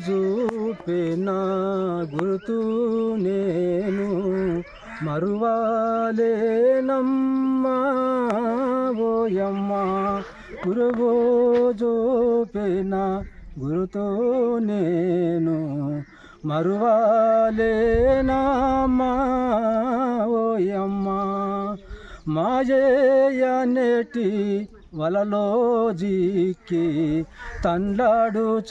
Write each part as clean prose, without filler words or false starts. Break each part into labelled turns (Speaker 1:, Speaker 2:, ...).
Speaker 1: చూపిన గుర్తు నేను మరువాలేనమ్మా ఓయమ్మ గురువు చూపిన గురుతు నేను మరువాలేనమ్మా ఓయమ్మ మాయేయనేటి వలలో జిక్కి తండ్లాడుచుంటినే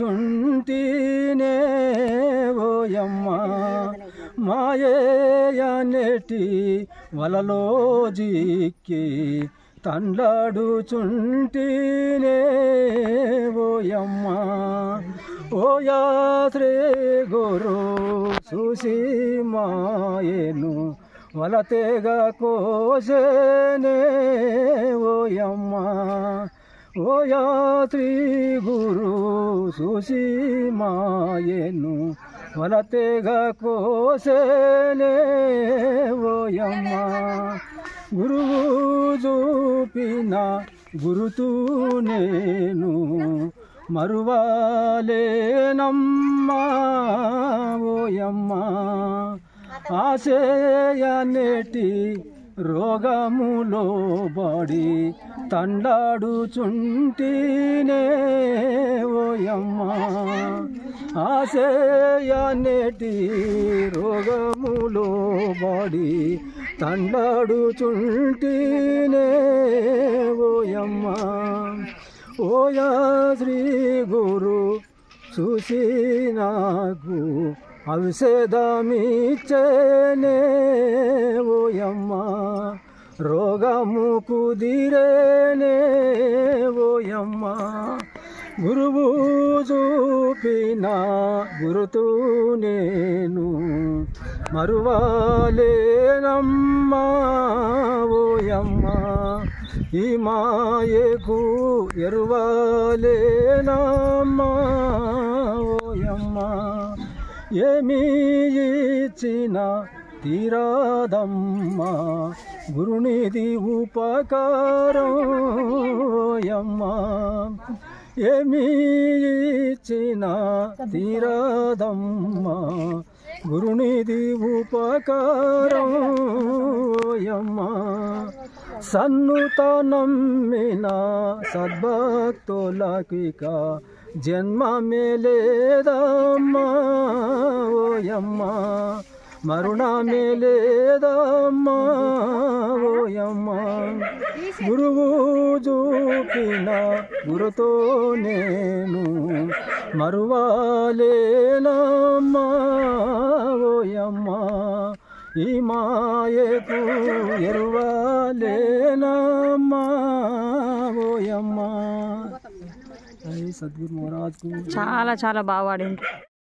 Speaker 1: ఓయమ్మ మాయేయనేటి వలలో జిక్కి తండ్లాడుచుంటినే ఓయమ్మ ఓ యాత్రే గురు చూసి మాయను వలతేగా కోసేనే ఓయమ్మ ఓ యాత్రి గురు చూసి మాయను వలతేగా కోసేనే ఓయమ్మ గురువు చూపిన గురుతు నేను మరువాలేనమ్మా ఓయమ్మ ఆశయనేటి రోగములో బడి తండాడుచుంటినే ఓయమ్మ ఆశయనేటి రోగములో బడి తండాడుచుంటినే ఓయమ్మ ఓయా శ్రీ గురు చూసి నాకు ఔషధమిచ్చేనే ఓయమ్మ రోగము కుదిరేనే ఓయమ్మ గురువు చూపిన గురుతు నేను మరువాలేనమ్మా ఓయమ్మ ఈ మాయకు ఎరువాలేనమ్మా ఓయమ్మ ఏమి ఇచ్చిన తీరాదమ్మా గురునిది ఉపకారం ఓయమ్మ ఏమి ఇచ్చిన తీరాదమ్మా గురునిది ఉపకారం ఓయమ్మ సన్నుత నమ్మిన సద్భక్తులకిక జన్మమే లేదమ్మా ఓయమ్మ మరుణమే లేదమ్మా ఓయమ్మ గురువు చూపిన గురుతో నేను మరువాలేనమ్మా ఓయమ్మ ఈ మాయకు ఎరువాలేనమ్మా ఓయమ్మ. సద్గురు మహారాజ్ చాలా చాలా బాగా పాడిండ్రు.